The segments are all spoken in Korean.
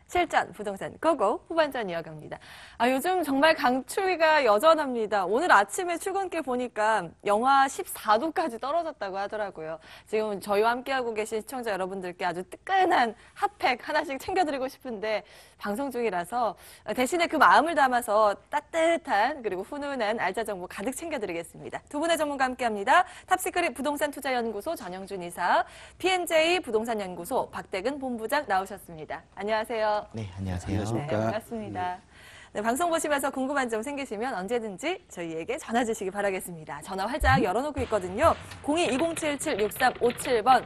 실전 부동산 고고 후반전 이어갑니다. 요즘 정말 강추위가 여전합니다. 오늘 아침에 출근길 보니까 영하 14도까지 떨어졌다고 하더라고요. 지금 저희와 함께하고 계신 시청자 여러분들께 아주 뜨끈한 핫팩 하나씩 챙겨드리고 싶은데 방송 중이라서 대신에 그 마음을 담아서 따뜻한 그리고 훈훈한 알짜 정보 가득 챙겨드리겠습니다. 두 분의 전문가 함께합니다. 탑시크릿 부동산 투자연구소 전영준 이사, P&J 부동산연구소 박대근 본부장 나오셨습니다. 안녕하세요. 네, 안녕하세요. 네, 반갑습니다. 네, 방송 보시면서 궁금한 점 생기시면 언제든지 저희에게 전화 주시기 바라겠습니다. 전화 활짝 열어놓고 있거든요. 02-2077-6357번.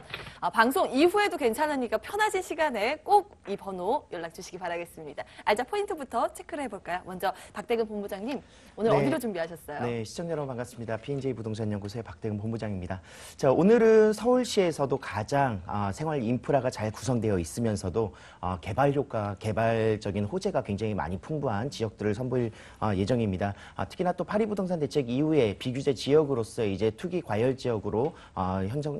방송 이후에도 괜찮으니까 편하신 시간에 꼭 이 번호 연락 주시기 바라겠습니다. 알짜 포인트부터 체크를 해볼까요? 먼저 박대근 본부장님, 오늘 네. 어디로 준비하셨어요? 네, 시청자 여러분 반갑습니다. P&J 부동산연구소의 박대근 본부장입니다. 자, 오늘은 서울시에서도 가장 생활 인프라가 잘 구성되어 있으면서도 개발 효과, 개발적인 호재가 굉장히 많이 풍부한 지역들을 선보일 예정입니다. 특히나 또 파리 부동산 대책 이후에 비규제 지역으로서 이제 투기 과열 지역으로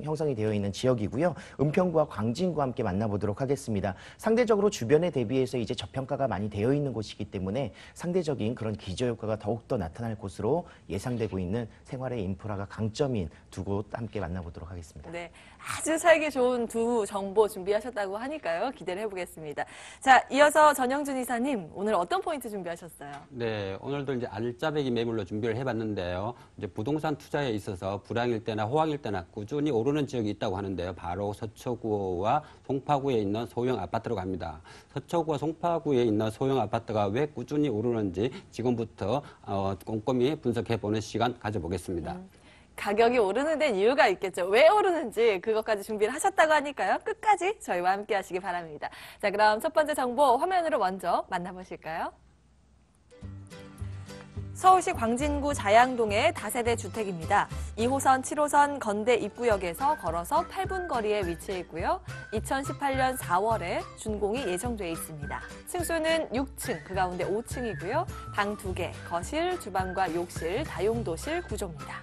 형성이 되어 있는 지역이고요. 은평구와 광진구와 함께 만나보도록 하겠습니다. 상대적으로 주변에 대비해서 이제 저평가가 많이 되어 있는 곳이기 때문에 상대적인 그런 기저효과가 더욱더 나타날 곳으로 예상되고 있는 생활의 인프라가 강점인 두 곳 함께 만나보도록 하겠습니다. 네, 아주 살기 좋은 두 정보 준비하셨다고 하니까요. 기대를 해보겠습니다. 자, 이어서 전영준 이사님, 오늘 어떤 포인트 준비하셨어요? 네, 오늘도 이제 알짜배기 매물로 준비를 해봤는데요. 이제 부동산 투자에 있어서 불황일 때나 호황일 때나 꾸준히 오르는 지역이 있다고 하는데요. 바로 서초구와 송파구에 있는 소형 아파트로 갑니다. 서초구와 송파구에 있는 소형 아파트가 왜 꾸준히 오르는지 지금부터 꼼꼼히 분석해보는 시간 가져보겠습니다. 가격이 오르는 데는 이유가 있겠죠. 왜 오르는지 그것까지 준비를 하셨다고 하니까요. 끝까지 저희와 함께 하시기 바랍니다. 자, 그럼 첫 번째 정보 화면으로 먼저 만나보실까요? 서울시 광진구 자양동의 다세대 주택입니다. 2호선, 7호선 건대 입구역에서 걸어서 8분 거리에 위치해 있고요. 2018년 4월에 준공이 예정돼 있습니다. 층수는 6층, 그 가운데 5층이고요. 방 2개, 거실, 주방과 욕실, 다용도실 구조입니다.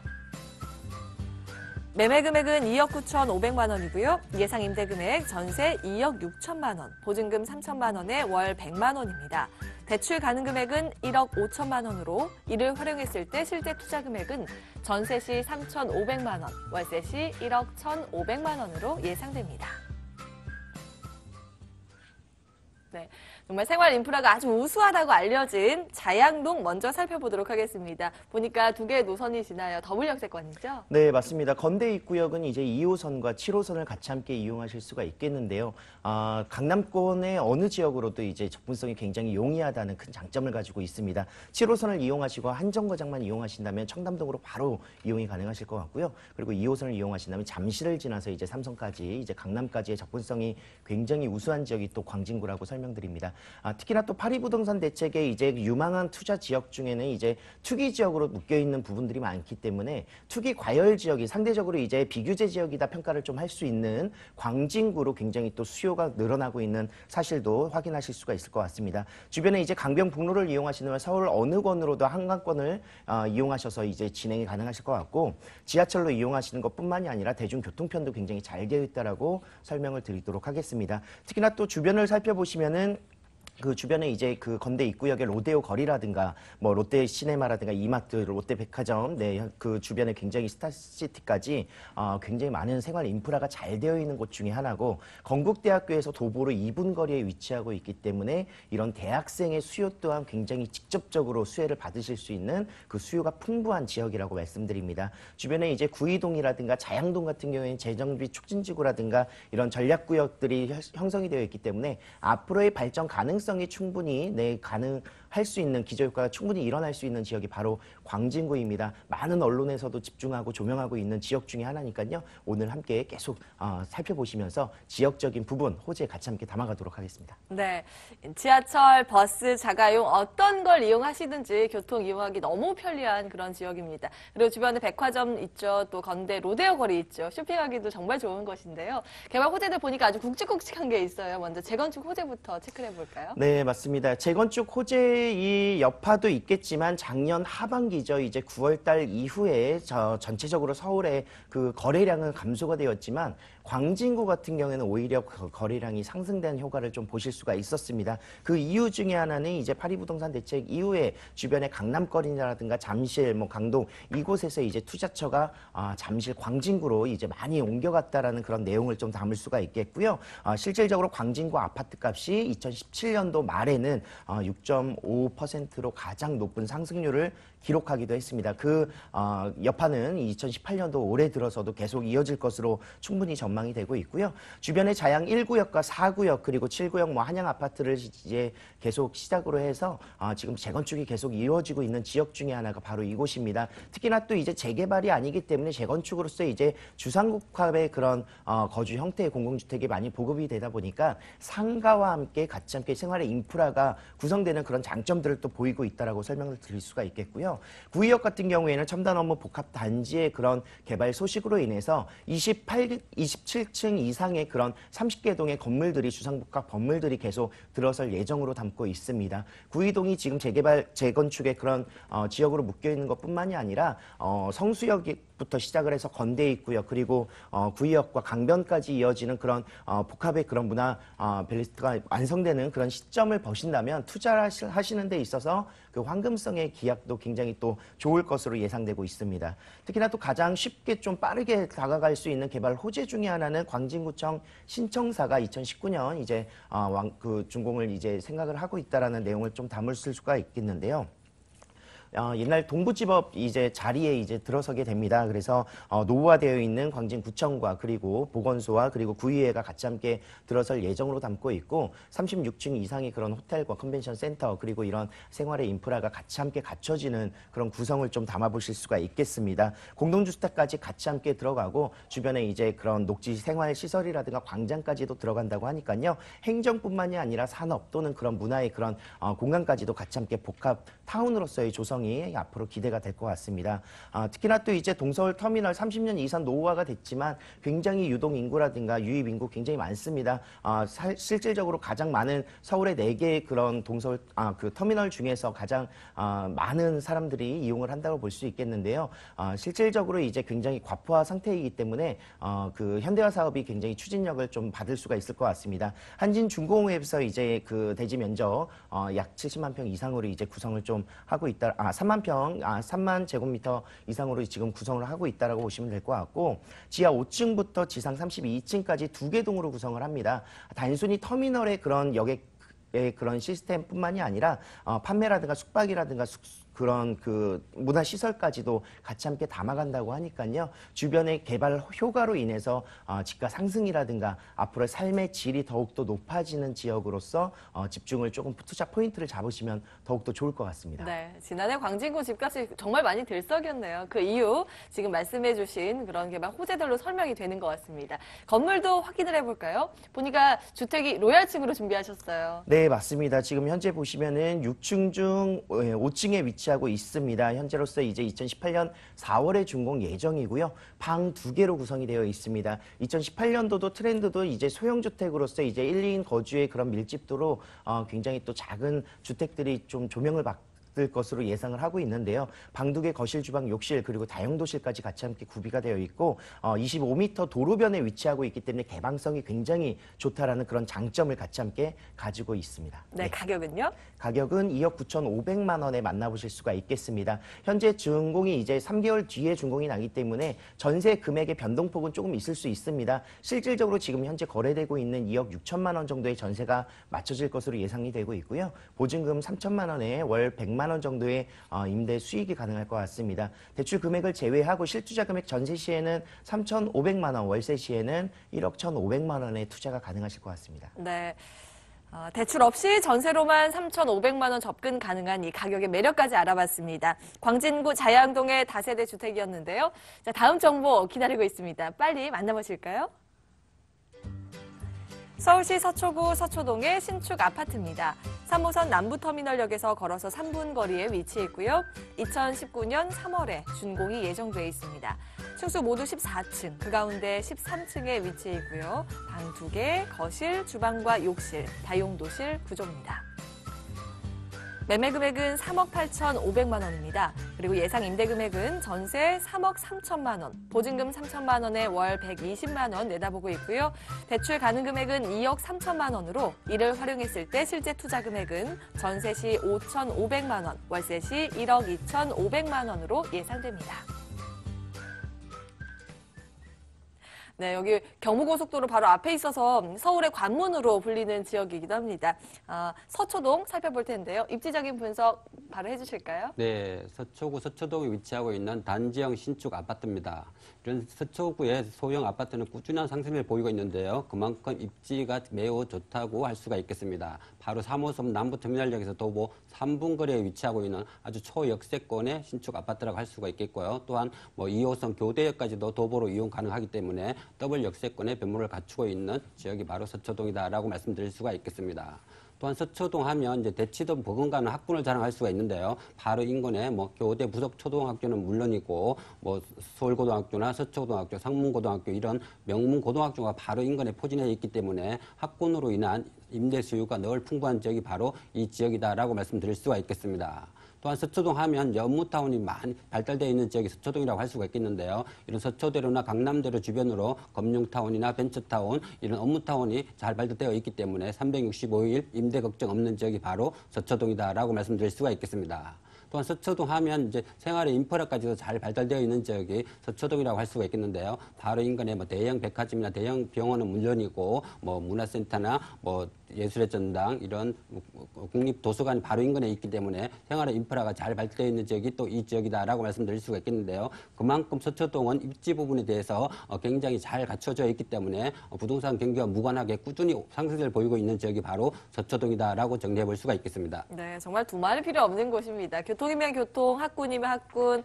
매매 금액은 2억 9,500만 원이고요. 예상 임대 금액 전세 2억 6천만 원, 보증금 3천만 원에 월 100만 원입니다. 대출 가능 금액은 1억 5천만 원으로 이를 활용했을 때 실제 투자 금액은 전세 시 3,500만 원, 월세 시 1억 1,500만 원으로 예상됩니다. 네, 정말 생활 인프라가 아주 우수하다고 알려진 자양동 먼저 살펴보도록 하겠습니다. 보니까 두 개의 노선이시나요? 더블 역세권이죠? 네, 맞습니다. 건대 입구역은 이제 2호선과 7호선을 같이 함께 이용하실 수가 있겠는데요. 강남권의 어느 지역으로도 이제 접근성이 굉장히 용이하다는 큰 장점을 가지고 있습니다. 7호선을 이용하시고 한정거장만 이용하신다면 청담동으로 바로 이용이 가능하실 것 같고요. 그리고 2호선을 이용하신다면 잠실을 지나서 이제 삼성까지, 이제 강남까지의 접근성이 굉장히 우수한 지역이 또 광진구라고 설명드립니다. 특히나 또 파리 부동산 대책에 이제 유망한 투자 지역 중에는 이제 투기 지역으로 묶여 있는 부분들이 많기 때문에 투기 과열 지역이 상대적으로 이제 비규제 지역이다 평가를 좀 할 수 있는 광진구로 굉장히 또 수요가 늘어나고 있는 사실도 확인하실 수가 있을 것 같습니다. 주변에 이제 강변북로를 이용하시는 서울 어느 권으로도 한강권을 이용하셔서 이제 진행이 가능하실 것 같고 지하철로 이용하시는 것뿐만이 아니라 대중교통편도 굉장히 잘 되어 있다라고 설명을 드리도록 하겠습니다. 특히나 또 주변을 살펴보시면은 그 주변에 이제 그 건대 입구역의 로데오 거리라든가 뭐 롯데 시네마라든가 이마트, 롯데 백화점, 네, 그 주변에 굉장히 스타시티까지 굉장히 많은 생활 인프라가 잘 되어 있는 곳 중에 하나고 건국대학교에서 도보로 2분 거리에 위치하고 있기 때문에 이런 대학생의 수요 또한 굉장히 직접적으로 수혜를 받으실 수 있는 그 수요가 풍부한 지역이라고 말씀드립니다. 주변에 이제 구이동이라든가 자양동 같은 경우에는 재정비 촉진지구라든가 이런 전략구역들이 형성이 되어 있기 때문에 앞으로의 발전 가능성이 충분히 가능할 수 있는 기저효과가 충분히 일어날 수 있는 지역이 바로 광진구입니다. 많은 언론에서도 집중하고 조명하고 있는 지역 중에 하나니까요. 오늘 함께 계속 살펴보시면서 지역적인 부분, 호재 같이 함께 담아가도록 하겠습니다. 네, 지하철, 버스, 자가용 어떤 걸 이용하시든지 교통 이용하기 너무 편리한 그런 지역입니다. 그리고 주변에 백화점 있죠. 또 건대 로데오 거리 있죠. 쇼핑하기도 정말 좋은 것인데요. 개발 호재들 보니까 아주 굵직굵직한 게 있어요. 먼저 재건축 호재부터 체크해 볼까요? 네, 맞습니다. 재건축 호재의 여파도 있겠지만 작년 하반기죠. 이제 9월 달 이후에 전체적으로 서울의 그 거래량은 감소가 되었지만 광진구 같은 경우에는 오히려 거래량이 상승된 효과를 좀 보실 수가 있었습니다. 그 이유 중에 하나는 이제 파리부동산 대책 이후에 주변의 강남거리라든가 잠실, 강동 이곳에서 이제 투자처가 잠실 광진구로 이제 많이 옮겨갔다라는 그런 내용을 좀 담을 수가 있겠고요. 실질적으로 광진구 아파트 값이 2017년도 말에는 6.5%로 가장 높은 상승률을 기록하기도 했습니다. 그 여파는 2018년도 올해 들어서도 계속 이어질 것으로 충분히 전망이 되고 있고요. 주변의 자양 1구역과 4구역 그리고 7구역 한양 아파트를 이제 계속 시작으로 해서 지금 재건축이 계속 이루어지고 있는 지역 중에 하나가 바로 이곳입니다. 특히나 또 이제 재개발이 아니기 때문에 재건축으로서 이제 주상복합의 그런 거주 형태의 공공주택이 많이 보급이 되다 보니까 상가와 함께 같이 함께 생활의 인프라가 구성되는 그런 장점들을 또 보이고 있다라고 설명을 드릴 수가 있겠고요. 구의역 같은 경우에는 첨단 업무 복합 단지의 그런 개발 소식으로 인해서 27층 이상의 그런 30개 동의 건물들이 주상복합 건물들이 계속 들어설 예정으로 담고 있습니다. 구의동이 지금 재건축의 그런 지역으로 묶여 있는 것뿐만이 아니라 성수역부터 시작을 해서 건대입구역 그리고 구의역과 강변까지 이어지는 그런 복합의 그런 문화 밸리스트가 완성되는 그런 시점을 보신다면 투자하시는 데 있어서 그 황금성의 기약도 굉장히 또 좋을 것으로 예상되고 있습니다. 특히나 또 가장 쉽게 좀 빠르게 다가갈 수 있는 개발 호재 중에 하나는 광진구청 신청사가 2019년 이제 그 준공을 이제 생각을 하고 있다라는 내용을 좀 담을 수가 있겠는데요. 옛날 동부지법 이제 자리에 이제 들어서게 됩니다. 그래서 노후화되어 있는 광진구청과 그리고 보건소와 그리고 구의회가 같이 함께 들어설 예정으로 담고 있고 36층 이상의 그런 호텔과 컨벤션 센터 그리고 이런 생활의 인프라가 같이 함께 갖춰지는 그런 구성을 좀 담아보실 수가 있겠습니다. 공동주택까지 같이 함께 들어가고 주변에 이제 그런 녹지 생활 시설이라든가 광장까지도 들어간다고 하니까요. 행정뿐만이 아니라 산업 또는 그런 문화의 그런 공간까지도 같이 함께 복합 타운으로서의 조성이 앞으로 기대가 될 것 같습니다. 특히나 또 이제 동서울 터미널 30년 이상 노후화가 됐지만 굉장히 유동 인구라든가 유입 인구 굉장히 많습니다. 실질적으로 가장 많은 서울의 4개의 그런 동서울 그 터미널 중에서 가장 많은 사람들이 이용을 한다고 볼 수 있겠는데요. 실질적으로 이제 굉장히 과포화 상태이기 때문에 그 현대화 사업이 굉장히 추진력을 좀 받을 수가 있을 것 같습니다. 한진중공업에서 이제 그 대지 면적 약 70만 평 이상으로 이제 구성을 좀 하고 있다. 3만 제곱미터 이상으로 지금 구성을 하고 있다라고 보시면 될 것 같고 지하 5층부터 지상 32층까지 2개 동으로 구성을 합니다. 단순히 터미널의 그런 역의 그런 시스템뿐만이 아니라 판매라든가 숙박이라든가 그런 그 문화시설까지도 같이 함께 담아간다고 하니까요. 주변의 개발 효과로 인해서 집가 상승이라든가 앞으로 삶의 질이 더욱더 높아지는 지역으로서 집중을 조금 투자 포인트를 잡으시면 더욱더 좋을 것 같습니다. 네, 지난해 광진구 집값이 정말 많이 들썩였네요. 그 이유 지금 말씀해 주신 그런 개발 호재들로 설명이 되는 것 같습니다. 건물도 확인을 해볼까요? 보니까 주택이 로얄층으로 준비하셨어요. 네, 맞습니다. 지금 현재 보시면은 6층 중 5층에 위치하고 있습니다. 현재로서 이제 2018년 4월에 준공 예정이고요. 방 2개로 구성이 되어 있습니다. 2018년도도 트렌드도 이제 소형주택으로서 이제 1, 2인 거주의 그런 밀집도로 굉장히 또 작은 주택들이 좀 조명을 받을 것으로 예상을 하고 있는데요. 방 2개, 거실, 주방, 욕실 그리고 다용도실까지 같이 함께 구비가 되어 있고 25m 도로변에 위치하고 있기 때문에 개방성이 굉장히 좋다라는 그런 장점을 같이 함께 가지고 있습니다. 네, 가격은요? 가격은 2억 9,500만 원에 만나보실 수가 있겠습니다. 현재 준공이 이제 3개월 뒤에 준공이 나기 때문에 전세 금액의 변동폭은 조금 있을 수 있습니다. 실질적으로 지금 현재 거래되고 있는 2억 6천만 원 정도의 전세가 맞춰질 것으로 예상이 되고 있고요. 보증금 3천만 원에 월 100만 원 정도의 임대 수익이 가능할 것 같습니다. 대출 금액을 제외하고 실투자 금액 전세 시에는 3,500만 원, 월세 시에는 1억 1,500만 원의 투자가 가능하실 것 같습니다. 네. 대출 없이 전세로만 3,500만 원 접근 가능한 이 가격의 매력까지 알아봤습니다. 광진구 자양동의 다세대 주택이었는데요. 자, 다음 정보 기다리고 있습니다. 빨리 만나보실까요? 서울시 서초구 서초동의 신축 아파트입니다. 3호선 남부터미널역에서 걸어서 3분 거리에 위치해 있고요. 2019년 3월에 준공이 예정돼 있습니다. 층수 모두 14층, 그 가운데 13층에 위치해 있고요. 방 2개, 거실, 주방과 욕실, 다용도실 구조입니다. 매매 금액은 3억 8,500만 원입니다. 그리고 예상 임대 금액은 전세 3억 3천만 원, 보증금 3천만 원에 월 120만 원 내다보고 있고요. 대출 가능 금액은 2억 3천만 원으로 이를 활용했을 때 실제 투자 금액은 전세 시 5,500만 원, 월세 시 1억 2,500만 원으로 예상됩니다. 네, 여기 경부고속도로 바로 앞에 있어서 서울의 관문으로 불리는 지역이기도 합니다. 서초동 살펴볼 텐데요. 입지적인 분석 바로 해주실까요? 네, 서초구 서초동에 위치하고 있는 단지형 신축 아파트입니다. 이런 서초구의 소형 아파트는 꾸준한 상승을 보이고 있는데요. 그만큼 입지가 매우 좋다고 할 수가 있겠습니다. 바로 3호선 남부터미널역에서 도보 3분 거리에 위치하고 있는 아주 초역세권의 신축 아파트라고 할 수가 있겠고요. 또한 2호선 교대역까지도 도보로 이용 가능하기 때문에 더블 역세권의 변모를 갖추고 있는 지역이 바로 서초동이다라고 말씀드릴 수가 있겠습니다. 또한 서초동 하면 이제 대치동 버금가는 학군을 자랑할 수가 있는데요. 바로 인근에 교대 부속 초등학교는 물론이고 서울고등학교나 서초고등학교, 상문고등학교 이런 명문 고등학교가 바로 인근에 포진해 있기 때문에 학군으로 인한 임대 수요가 늘 풍부한 지역이 바로 이 지역이다라고 말씀드릴 수가 있겠습니다. 또한 서초동 하면 업무타운이 많이 발달되어 있는 지역이 서초동이라고 할 수가 있겠는데요. 이런 서초대로나 강남대로 주변으로 금융타운이나 벤처타운 이런 업무타운이 잘 발달되어 있기 때문에 365일 임대 걱정 없는 지역이 바로 서초동이다라고 말씀드릴 수가 있겠습니다. 또한 서초동 하면 이제 생활의 인프라까지도 잘 발달되어 있는 지역이 서초동이라고 할 수가 있겠는데요. 바로 인근에 대형 백화점이나 대형 병원은 물론이고 문화센터나 예술의 전당 이런 국립도서관이 바로 인근에 있기 때문에 생활의 인프라가 잘 발달되어 있는 지역이 또 이 지역이다라고 말씀드릴 수가 있겠는데요. 그만큼 서초동은 입지 부분에 대해서 굉장히 잘 갖춰져 있기 때문에 부동산 경기와 무관하게 꾸준히 상승세를 보이고 있는 지역이 바로 서초동이다라고 정리해 볼 수가 있겠습니다. 네, 정말 두말이 필요 없는 곳입니다. 교통이면 교통, 학군이면 학군,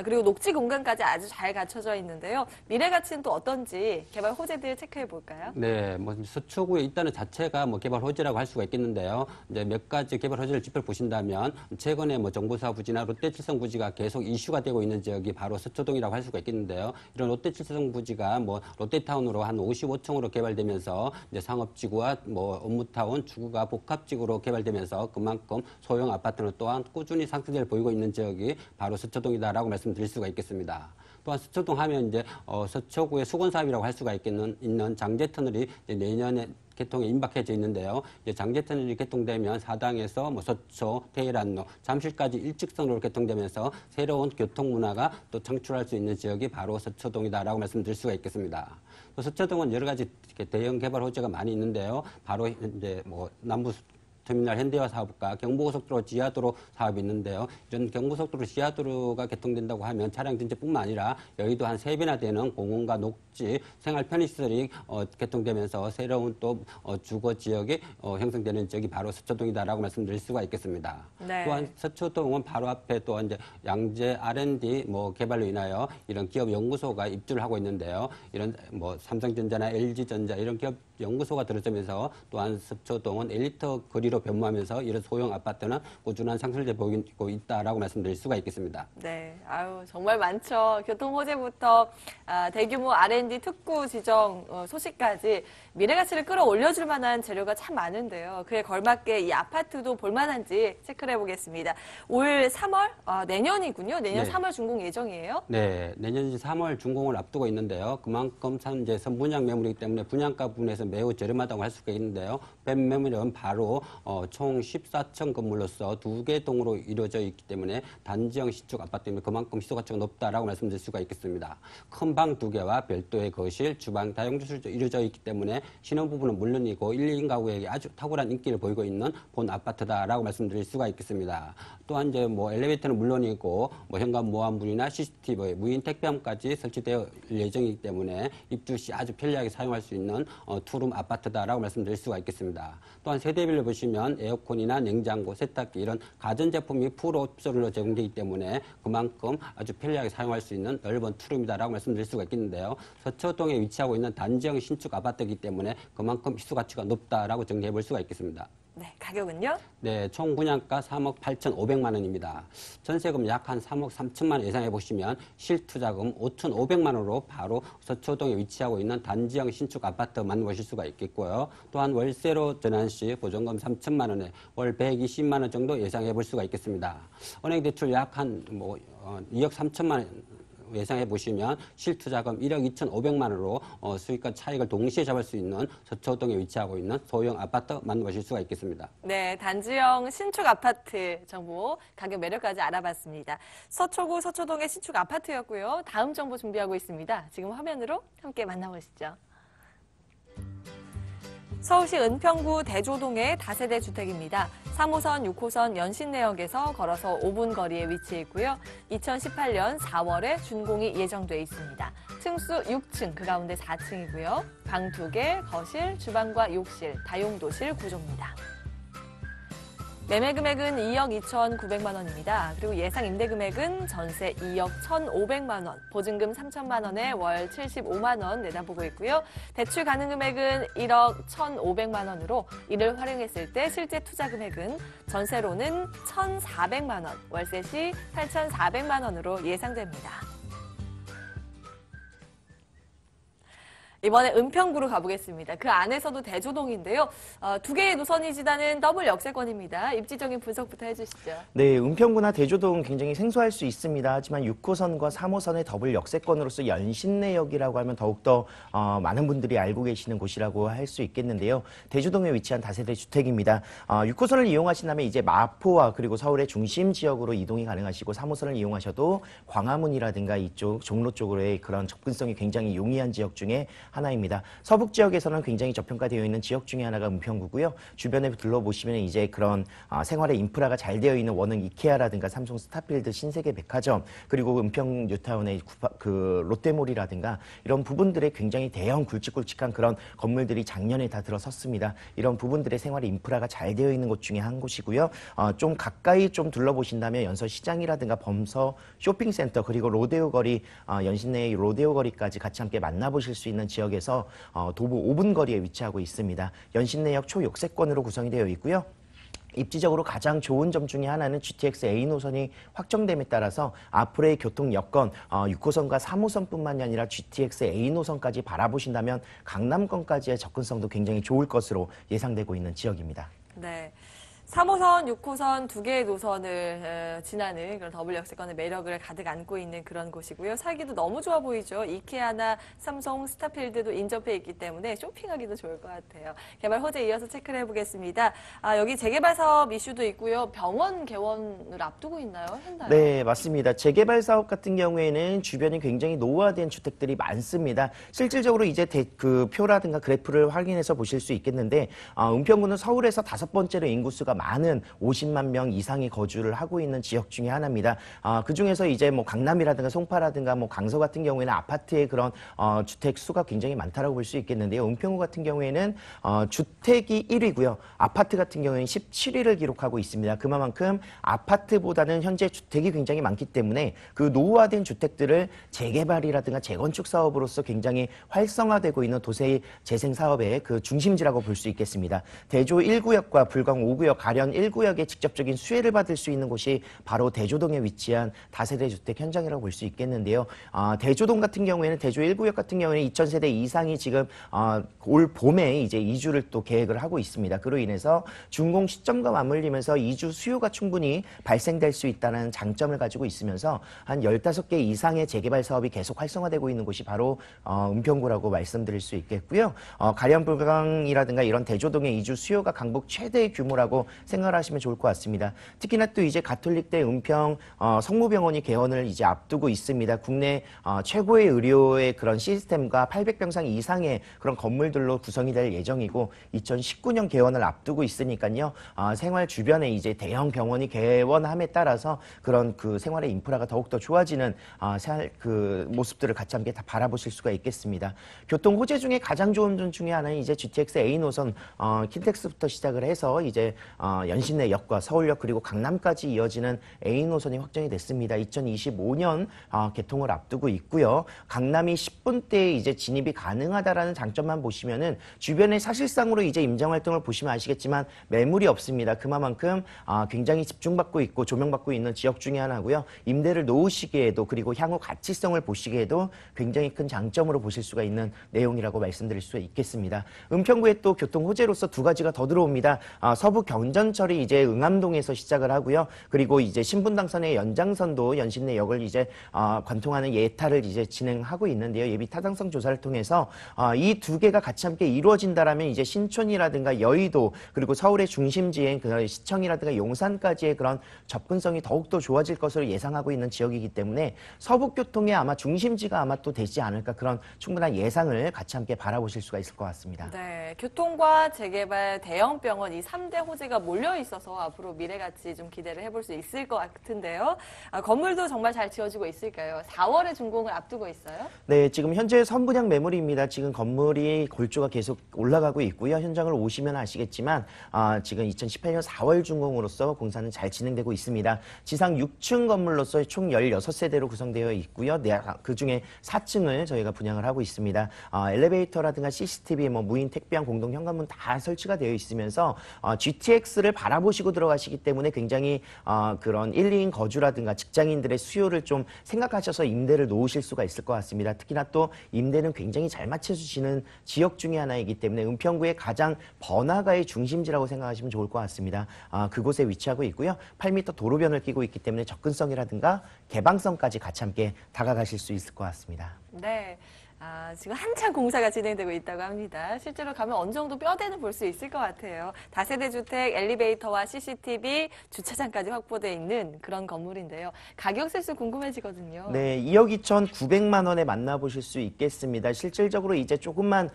그리고 녹지 공간까지 아주 잘 갖춰져 있는데요. 미래 가치는 또 어떤지 개발 호재들 체크해 볼까요? 네, 서초구에 있다는 자체가 개발 호재라고 할 수가 있겠는데요. 이제 몇 가지 개발 호재를 짚어 보신다면 최근에 정보사 부지나 롯데칠성 부지가 계속 이슈가 되고 있는 지역이 바로 서초동이라고 할 수가 있겠는데요. 이런 롯데칠성 부지가 롯데타운으로 한 55층으로 개발되면서 이제 상업지구와 업무타운, 주거가 복합지구로 개발되면서 그만큼 소형 아파트는 또한 꾸준히 상승세를 보이고 있는 지역이 바로 서초동이다라고 말씀드릴 수가 있겠습니다. 또한 서초동 하면 이제 서초구의 수건 사업이라고 할 수가 있는 장제터널이 이제 내년에 개통에 임박해져 있는데요. 이제 장제터널이 개통되면 사당에서 서초, 테헤란로, 잠실까지 일직선으로 개통되면서 새로운 교통 문화가 또 창출할 수 있는 지역이 바로 서초동이다라고 말씀드릴 수가 있겠습니다. 또 서초동은 여러 가지 대형 개발 호재가 많이 있는데요. 바로 이제 남부 터미널 현대화 사업과 경부고속도로 지하도로 사업이 있는데요. 이런 경부고속도로 지하도로가 개통된다고 하면 차량 진입뿐만 아니라 여의도 한 3배나 되는 공원과 녹지, 생활 편의시설이 개통되면서 새로운 또 주거 지역이 형성되는 지역이 바로 서초동이다라고 말씀드릴 수가 있겠습니다. 네. 또한 서초동은 바로 앞에 또 이제 양재 R&D 개발로 인하여 이런 기업 연구소가 입주를 하고 있는데요. 이런 삼성전자나 LG전자 이런 기업 연구소가 들어서면서 또한 서초동은 엘리트 거리로 변모하면서 이런 소형 아파트는 꾸준한 상승을 보이고 있다라고 말씀드릴 수가 있겠습니다. 네, 정말 많죠. 교통 호재부터 대규모 R&D 특구 지정 소식까지 미래 가치를 끌어올려줄 만한 재료가 참 많은데요. 그에 걸맞게 이 아파트도 볼만한지 체크를 해보겠습니다. 올 3월 내년이군요. 내년 네. 3월 준공 예정이에요. 네, 내년 3월 준공을 앞두고 있는데요. 그만큼 현재 선분양 매물이기 때문에 분양가 부분에서 매우 저렴하다고 할 수가 있는데요. 뱀 매물은 바로 총 14층 건물로서 2개 동으로 이루어져 있기 때문에 단지형 신축 아파트면 그만큼 시세가치가 높다라고 말씀드릴 수가 있겠습니다. 큰 방 2개와 별도의 거실, 주방, 다용도실로 이루어져 있기 때문에 신혼부부는 물론이고 1, 2인 가구에게 아주 탁월한 인기를 보이고 있는 본 아파트다라고 말씀드릴 수가 있겠습니다. 또한 이제 엘리베이터는 물론이고 현관 보안문이나 CCTV, 무인 택배함까지 설치되어 예정이기 때문에 입주 시 아주 편리하게 사용할 수 있는 투룸 아파트다라고 말씀드릴 수가 있겠습니다. 또한 세대별로 보시면 에어컨이나 냉장고, 세탁기 이런 가전제품이 풀 옵션으로 제공되기 때문에 그만큼 아주 편리하게 사용할 수 있는 넓은 투룸이다라고 말씀드릴 수가 있겠는데요. 서초동에 위치하고 있는 단지형 신축 아파트이기 때문에 그만큼 희소 가치가 높다라고 정리해 볼 수가 있겠습니다. 네, 가격은요? 네, 총 분양가 3억 8,500만 원입니다. 전세금 약 한 3억 3천만 원 예상해 보시면 실투자금 5,500만 원으로 바로 서초동에 위치하고 있는 단지형 신축 아파트 만나보실 수가 있겠고요. 또한 월세로 전환 시 보증금 3천만 원에 월 120만 원 정도 예상해 볼 수가 있겠습니다. 은행 대출 약 한 2억 3천만 원 예상해 보시면 실투자금 1억 2,500만 원으로 수익과 차익을 동시에 잡을 수 있는 서초동에 위치하고 있는 소형 아파트 만나보실 수가 있겠습니다. 네, 단지형 신축 아파트 정보, 가격 매력까지 알아봤습니다. 서초구 서초동의 신축 아파트였고요. 다음 정보 준비하고 있습니다. 지금 화면으로 함께 만나보시죠. 서울시 은평구 대조동의 다세대 주택입니다. 3호선, 6호선 연신내역에서 걸어서 5분 거리에 위치해 있고요. 2018년 4월에 준공이 예정돼 있습니다. 층수 6층, 그 가운데 4층이고요. 방 2개, 거실, 주방과 욕실, 다용도실 구조입니다. 매매 금액은 2억 2,900만 원입니다. 그리고 예상 임대 금액은 전세 2억 1,500만 원, 보증금 3천만 원에 월 75만 원 내다보고 있고요. 대출 가능 금액은 1억 1,500만 원으로 이를 활용했을 때 실제 투자 금액은 전세로는 1,400만 원, 월세 시 8,400만 원으로 예상됩니다. 이번에 은평구로 가보겠습니다. 그 안에서도 대조동인데요. 2개의 노선이 지나는 더블 역세권입니다. 입지적인 분석부터 해주시죠. 네, 은평구나 대조동 굉장히 생소할 수 있습니다. 하지만 6호선과 3호선의 더블 역세권으로서 연신내역이라고 하면 더욱더 많은 분들이 알고 계시는 곳이라고 할 수 있겠는데요. 대조동에 위치한 다세대 주택입니다. 6호선을 이용하신다면 이제 마포와 그리고 서울의 중심 지역으로 이동이 가능하시고 3호선을 이용하셔도 광화문이라든가 이쪽 종로 쪽으로의 그런 접근성이 굉장히 용이한 지역 중에 하나입니다. 서북 지역에서는 굉장히 저평가되어 있는 지역 중에 하나가 은평구고요. 주변에 둘러보시면 이제 그런 생활의 인프라가 잘 되어 있는 원흥 이케아라든가 삼성 스타필드, 신세계 백화점, 그리고 은평 뉴타운의 그 롯데몰이라든가 이런 부분들의 굉장히 대형 굵직굵직한 그런 건물들이 작년에 다 들어섰습니다. 이런 부분들의 생활의 인프라가 잘 되어 있는 곳 중에 한 곳이고요. 좀 가까이 좀 둘러보신다면 연서시장이라든가 범서 쇼핑센터 그리고 로데오 거리, 연신내의 로데오 거리까지 같이 함께 만나보실 수 있는 지역에서 도보 5분 거리에 위치하고 있습니다. 연신내역 초역세권으로 구성이 되어 있고요. 입지적으로 가장 좋은 점 중에 하나는 GTX A 노선이 확정됨에 따라서 앞으로의 교통 여건 6호선과 3호선뿐만이 아니라 GTX A 노선까지 바라보신다면 강남권까지의 접근성도 굉장히 좋을 것으로 예상되고 있는 지역입니다. 네. 3호선, 6호선 2개의 노선을 지나는 그런 더블 역세권의 매력을 가득 안고 있는 그런 곳이고요. 살기도 너무 좋아 보이죠. 이케아나 삼성, 스타필드도 인접해 있기 때문에 쇼핑하기도 좋을 것 같아요. 개발 호재 이어서 체크를 해보겠습니다. 여기 재개발 사업 이슈도 있고요. 병원 개원을 앞두고 있나요? 했나요? 네, 맞습니다. 재개발 사업 같은 경우에는 주변이 굉장히 노후화된 주택들이 많습니다. 실질적으로 이제 그 표라든가 그래프를 확인해서 보실 수 있겠는데 은평구는 서울에서 5번째로 인구수가 많은 50만 명 이상이 거주를 하고 있는 지역 중에 하나입니다. 그 중에서 이제 뭐 강남이라든가 송파라든가 뭐 강서 같은 경우에는 아파트의 그런 주택 수가 굉장히 많다라고 볼 수 있겠는데요. 은평구 같은 경우에는 주택이 1위고요. 아파트 같은 경우에는 17위를 기록하고 있습니다. 그만큼 아파트보다는 현재 주택이 굉장히 많기 때문에 그 노후화된 주택들을 재개발이라든가 재건축 사업으로서 굉장히 활성화되고 있는 도시 재생 사업의 그 중심지라고 볼 수 있겠습니다. 대조 1구역과 불광 5구역 가련 1구역의 직접적인 수혜를 받을 수 있는 곳이 바로 대조동에 위치한 다세대 주택 현장이라고 볼 수 있겠는데요. 대조동 같은 경우에는 대조 1구역 같은 경우에는 2,000세대 이상이 지금 올 봄에 이제 이주를 또 계획을 하고 있습니다. 그로 인해서 준공 시점과 맞물리면서 이주 수요가 충분히 발생될 수 있다는 장점을 가지고 있으면서 한 15개 이상의 재개발 사업이 계속 활성화되고 있는 곳이 바로 은평구라고 말씀드릴 수 있겠고요. 가련 불광이라든가 이런 대조동의 이주 수요가 강북 최대의 규모라고 생각을 하시면 좋을 것 같습니다. 특히나 또 이제 가톨릭대 은평 성모병원이 개원을 이제 앞두고 있습니다. 국내 최고의 의료의 그런 시스템과 800병상 이상의 그런 건물들로 구성이 될 예정이고 2019년 개원을 앞두고 있으니까요. 생활 주변에 이제 대형 병원이 개원함에 따라서 그런 그 생활의 인프라가 더욱더 좋아지는 그 모습들을 같이 함께 다 바라보실 수가 있겠습니다. 교통 호재 중에 가장 좋은 점 중에 하나는 이제 GTX A 노선 킨텍스부터 시작을 해서 이제 연신내역과 서울역 그리고 강남까지 이어지는 A 노선이 확정이 됐습니다. 2025년 개통을 앞두고 있고요. 강남이 10분대에 이제 진입이 가능하다라는 장점만 보시면은 주변에 사실상으로 이제 임장 활동을 보시면 아시겠지만 매물이 없습니다. 그만큼 굉장히 집중받고 있고 조명받고 있는 지역 중에 하나고요. 임대를 놓으시기에도 그리고 향후 가치성을 보시기에도 굉장히 큰 장점으로 보실 수가 있는 내용이라고 말씀드릴 수 있겠습니다. 은평구에 또 교통 호재로서 두 가지가 더 들어옵니다. 서부 경전철이 이제 응암동에서 시작을 하고요. 그리고 이제 신분당선의 연장선도 연신내역을 이제 관통하는 예타를 이제 진행하고 있는데요. 예비 타당성 조사를 통해서 이 두 개가 같이 함께 이루어진다라면 이제 신촌이라든가 여의도 그리고 서울의 중심지인 그 시청이라든가 용산까지의 그런 접근성이 더욱더 좋아질 것으로 예상하고 있는 지역이기 때문에 서북교통의 아마 중심지가 아마 또 되지 않을까 그런 충분한 예상을 같이 함께 바라보실 수가 있을 것 같습니다. 네, 교통과 재개발, 대형병원 이 3대 호재가 몰려 있어서 앞으로 미래같이 좀 기대를 해볼 수 있을 것 같은데요. 건물도 정말 잘 지어지고 있을까요? 4월에 준공을 앞두고 있어요? 네, 지금 현재 선분양 매물입니다. 지금 건물이 골조가 계속 올라가고 있고요. 현장을 오시면 아시겠지만 지금 2018년 4월 준공으로서 공사는 잘 진행되고 있습니다. 지상 6층 건물로서 총 16세대로 구성되어 있고요. 그중에 4층을 저희가 분양을 하고 있습니다. 엘리베이터라든가 CCTV, 무인 택배형 공동 현관문 다 설치가 되어 있으면서 GTX를 바라보시고 들어가시기 때문에 굉장히 그런 1, 2인 거주라든가 직장인들의 수요를 좀 생각하셔서 임대를 놓으실 수가 있을 것 같습니다. 특히나 또 임대는 굉장히 잘 맞춰주시는 지역 중에 하나이기 때문에 은평구의 가장 번화가의 중심지라고 생각하시면 좋을 것 같습니다. 그곳에 위치하고 있고요. 8m 도로변을 끼고 있기 때문에 접근성이라든가 개방성까지 같이 함께 다가가실 수 있을 것 같습니다. 네. 지금 한창 공사가 진행되고 있다고 합니다. 실제로 가면 어느 정도 뼈대는 볼 수 있을 것 같아요. 다세대 주택, 엘리베이터와 CCTV, 주차장까지 확보되어 있는 그런 건물인데요. 가격 세수 궁금해지거든요. 네, 2억 2,900만 원에 만나보실 수 있겠습니다. 실질적으로 이제 조금만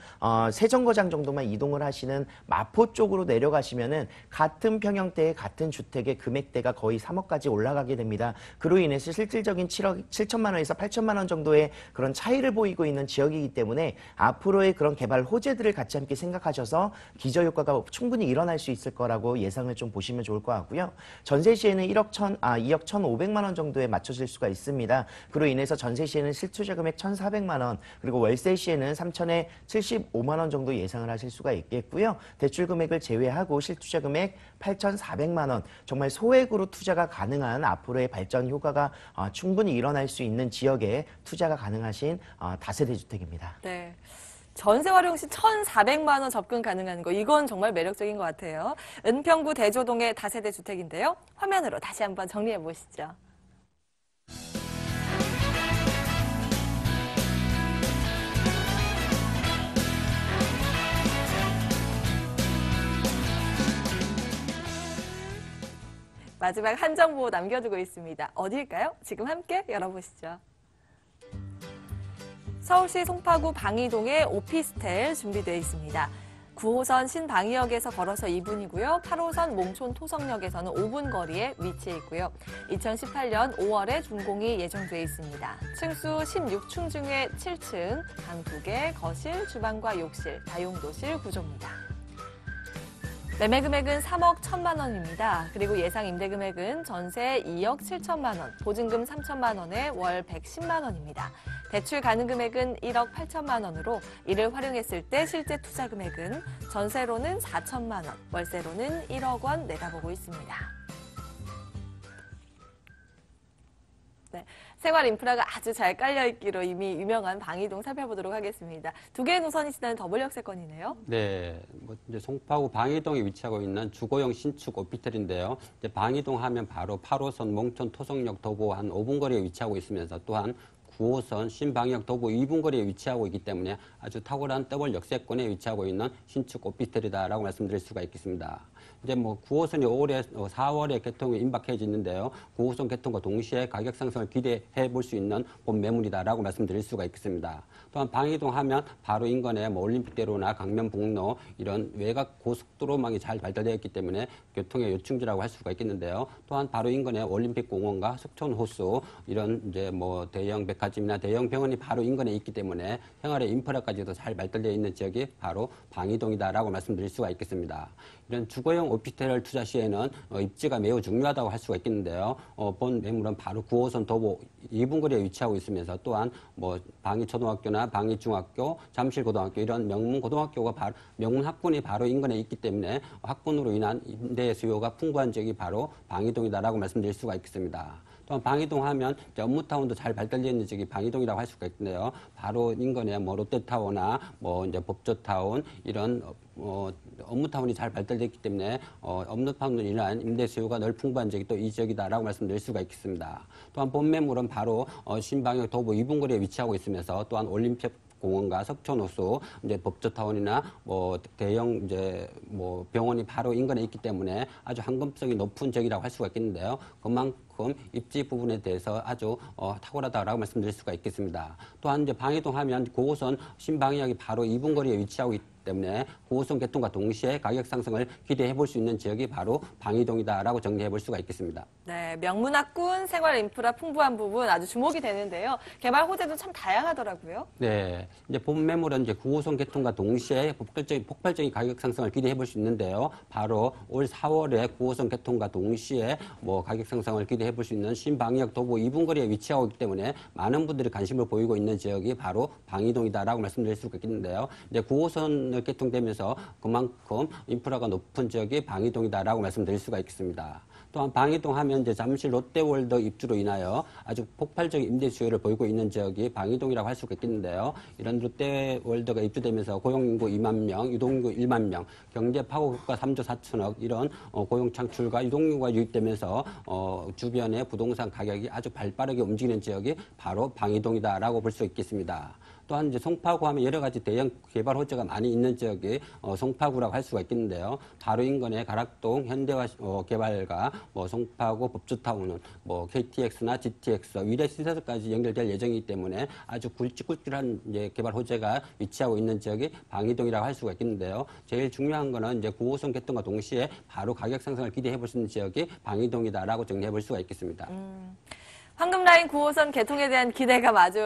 세정거장 정도만 이동을 하시는 마포 쪽으로 내려가시면은 같은 평형대의 같은 주택의 금액대가 거의 3억까지 올라가게 됩니다. 그로 인해서 실질적인 7억 7천만 원에서 8천만 원 정도의 그런 차이를 보이고 있는 지역이기 때문에 앞으로의 그런 개발 호재들을 같이 함께 생각하셔서 기저효과가 충분히 일어날 수 있을 거라고 예상을 좀 보시면 좋을 것 같고요. 전세 시에는 2억 1,500만 원 정도에 맞춰질 수가 있습니다. 그로 인해서 전세 시에는 실투자 금액 1,400만 원, 그리고 월세 시에는 3천에 75만 원 정도 예상을 하실 수가 있겠고요. 대출 금액을 제외하고 실투자 금액 8,400만 원, 정말 소액으로 투자가 가능한 앞으로의 발전 효과가 충분히 일어날 수 있는 지역에 투자가 가능하신 다세대 주택입니다. 네. 전세 활용 시 1,400만 원 접근 가능한 거, 이건 정말 매력적인 것 같아요. 은평구 대조동의 다세대 주택인데요. 화면으로 다시 한번 정리해 보시죠. 마지막 한 정보 남겨두고 있습니다. 어디일까요? 지금 함께 열어보시죠. 서울시 송파구 방이동에 오피스텔 준비되어 있습니다. 9호선 신방이역에서 걸어서 2분이고요. 8호선 몽촌 토성역에서는 5분 거리에 위치해 있고요. 2018년 5월에 준공이 예정되어 있습니다. 층수 16층 중에 7층, 방 2개, 거실, 주방과 욕실, 다용도실 구조입니다. 매매 금액은 3억 1천만 원입니다. 그리고 예상 임대 금액은 전세 2억 7천만 원, 보증금 3천만 원에 월 110만 원입니다. 대출 가능 금액은 1억 8천만 원으로 이를 활용했을 때 실제 투자 금액은 전세로는 4천만 원, 월세로는 1억 원 내다보고 있습니다. 네, 생활 인프라가 아주 잘 깔려있기로 이미 유명한 방이동 살펴보도록 하겠습니다. 두 개의 노선이 지나는 더블 역세권이네요. 네, 이제 송파구 방이동에 위치하고 있는 주거용 신축 오피스텔인데요. 이제 방이동 하면 바로 8호선 몽촌 토성역 도보 한 5분 거리에 위치하고 있으면서 또한 9호선 신방역 도보 2분 거리에 위치하고 있기 때문에 아주 탁월한 더블 역세권에 위치하고 있는 신축 오피스텔이다라고 말씀드릴 수가 있겠습니다. 이제 9호선이 올해 4월에 개통이 임박해지는데요. 9호선 개통과 동시에 가격 상승을 기대해 볼 수 있는 본 매물이다라고 말씀드릴 수가 있겠습니다. 또한 방이동 하면 바로 인근에 올림픽대로나 강변북로 이런 외곽 고속도로망이 잘 발달되어 있기 때문에 교통의 요충지라고 할 수가 있겠는데요. 또한 바로 인근에 올림픽공원과 석촌호수 이런 이제 대형 백화점 백화점이나 대형 병원이 바로 인근에 있기 때문에 생활의 인프라까지도 잘 발달되어 있는 지역이 바로 방이동이다라고 말씀드릴 수가 있겠습니다. 이런 주거용 오피스텔 투자 시에는 입지가 매우 중요하다고 할 수가 있겠는데요. 본 매물은 바로 9호선 도보 2분 거리에 위치하고 있으면서 또한 뭐 방이초등학교나 방이중학교, 잠실고등학교 이런 명문 고등학교가 바로 명문 학군이 바로 인근에 있기 때문에 학군으로 인한 임대 수요가 풍부한 지역이 바로 방이동이다라고 말씀드릴 수가 있겠습니다. 또한 방이동 하면 업무타운도 잘 발달되어 있는 지역이 방이동이라고 할 수가 있는데요. 바로 인근에 뭐 롯데타워나 뭐 이제 법조타운 이런 업무타운이 잘 발달됐기 때문에 업무타운으로 인한 임대 수요가 늘 풍부한 지역이 또 이 지역이다라고 말씀드릴 수가 있겠습니다. 또한 본 매물은 바로 신방역 도보 2분 거리에 위치하고 있으면서 또한 올림픽 공원과 석촌호수, 이제 법조타운이나 뭐 대형 이제 뭐 병원이 바로 인근에 있기 때문에 아주 황금성이 높은 지역이라고 할 수가 있겠는데요. 그만큼 입지 부분에 대해서 아주 탁월하다라고 말씀드릴 수가 있겠습니다. 또한 이제 방이동 하면 9호선 신방역이 바로 2분 거리에 위치하고 있기 때문에 9호선 개통과 동시에 가격 상승을 기대해 볼 수 있는 지역이 바로 방이동이다라고 정리해 볼 수가 있겠습니다. 네, 명문학군, 생활 인프라 풍부한 부분 아주 주목이 되는데요. 개발 호재도 참 다양하더라고요. 네, 이제 본 매물은 이제 9호선 개통과 동시에 폭발적인 가격 상승을 기대해 볼 수 있는데요. 바로 올 4월에 9호선 개통과 동시에 뭐 가격 상승을 기대해 볼 수 있는 신방역 도보 2분 거리에 위치하고 있기 때문에 많은 분들이 관심을 보이고 있는 지역이 바로 방이동이다라고 말씀드릴 수가 있겠는데요. 이제 9호선 개통되면서 그만큼 인프라가 높은 지역이 방이동이다라고 말씀드릴 수가 있겠습니다. 또한 방이동 하면 이제 잠실 롯데월드 입주로 인하여 아주 폭발적인 임대 수요를 보이고 있는 지역이 방이동이라고 할 수가 있겠는데요. 이런 롯데월드가 입주되면서 고용인구 2만 명, 유동인구 1만 명, 경제 파고가 3조 4천억 이런 고용 창출과 유동인구가 유입되면서 주변의 부동산 가격이 아주 발빠르게 움직이는 지역이 바로 방이동이다라고 볼 수 있겠습니다. 또한 이제 송파구 하면 여러 가지 대형 개발 호재가 많이 있는 지역이 송파구라고 할 수가 있겠는데요. 바로 인근에 가락동 현대화 개발과 뭐 송파구 법조타운은 뭐 KTX나 GTX 위례 시설까지 연결될 예정이기 때문에 아주 굵직굵직한 이제 개발 호재가 위치하고 있는 지역이 방이동이라고 할 수가 있겠는데요. 제일 중요한 거는 이제 9호선 개통과 동시에 바로 가격 상승을 기대해 볼 수 있는 지역이 방이동이다라고 정리해 볼 수가 있겠습니다. 황금라인 9호선 개통에 대한 기대가 아주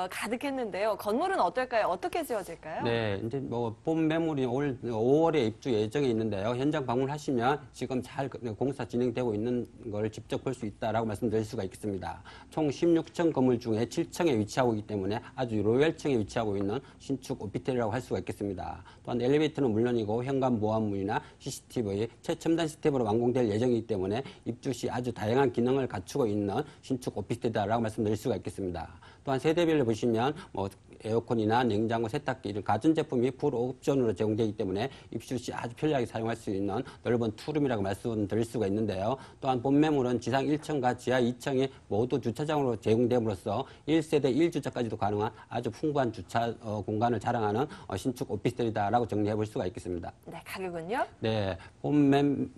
가득했는데요. 건물은 어떨까요? 어떻게 지어질까요? 네, 이제 뭐 본 매물이 올 5월에 입주 예정에 있는데요. 현장 방문하시면 지금 잘 공사 진행되고 있는 걸 직접 볼 수 있다라고 말씀드릴 수가 있겠습니다. 총 16층 건물 중에 7층에 위치하고 있기 때문에 아주 로열층에 위치하고 있는 신축 오피스텔이라고 할 수가 있겠습니다. 또한 엘리베이터는 물론이고 현관 보안문이나 CCTV 최첨단 시스템으로 완공될 예정이기 때문에 입주 시 아주 다양한 기능을 갖추고 있는 신축 오피스텔이다라고 말씀드릴 수가 있겠습니다. 또한 세대별로 보시면 뭐 에어컨이나 냉장고, 세탁기 이런 가전제품이 풀 옵션으로 제공되기 때문에 입주 시 아주 편리하게 사용할 수 있는 넓은 투룸이라고 말씀드릴 수가 있는데요. 또한 본 매물은 지상 1층과 지하 2층이 모두 주차장으로 제공됨으로써 1세대 1주차까지도 가능한 아주 풍부한 주차 공간을 자랑하는 신축 오피스텔이다라고 정리해 볼 수가 있겠습니다. 네, 가격은요? 네, 본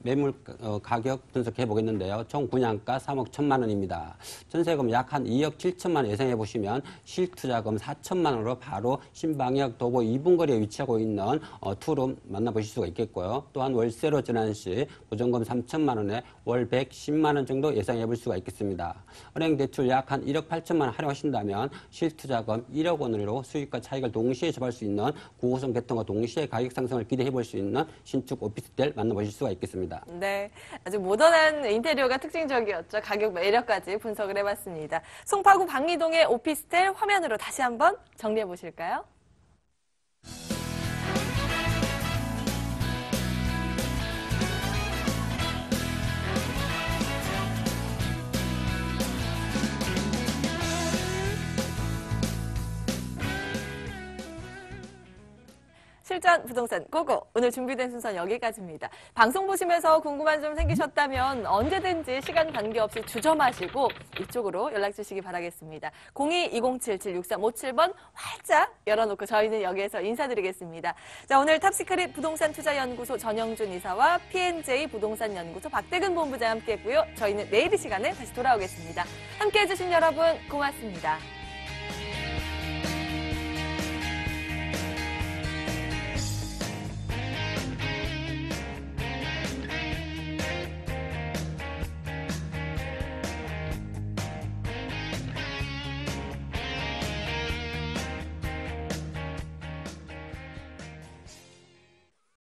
매물 가격 분석해 보겠는데요. 총 분양가 3억 1천만 원입니다. 전세금 약 한 2억 7천만 원 예상해 보시면 실투자금 4천만 원으로 바로 신방역 도보 2분 거리에 위치하고 있는 투룸 만나보실 수가 있겠고요. 또한 월세로 전환 시 보증금 3천만 원에 월 110만 원 정도 예상해 볼 수가 있겠습니다. 은행 대출 약 한 1억 8천만 원 활용하신다면 실투자금 1억 원으로 수익과 차익을 동시에 접할 수 있는 9호선 개통과 동시에 가격 상승을 기대해 볼 수 있는 신축 오피스텔 만나보실 수가 있겠습니다. 네, 아주 모던한 인테리어가 특징적이었죠. 가격 매력까지 분석을 해봤습니다. 송파구 방이동의 오피스텔 화면으로 다시 한번 정리해 보실까요? 실전 부동산 고고! 오늘 준비된 순서는 여기까지입니다. 방송 보시면서 궁금한 점 생기셨다면 언제든지 시간 관계없이 주저마시고 이쪽으로 연락 주시기 바라겠습니다. 02-2077-6357번 활짝 열어놓고 저희는 여기에서 인사드리겠습니다. 자, 오늘 탑시크릿 부동산 투자연구소 전영준 이사와 P&J 부동산 연구소 박대근 본부장 함께했고요. 저희는 내일 이 시간에 다시 돌아오겠습니다. 함께해 주신 여러분 고맙습니다.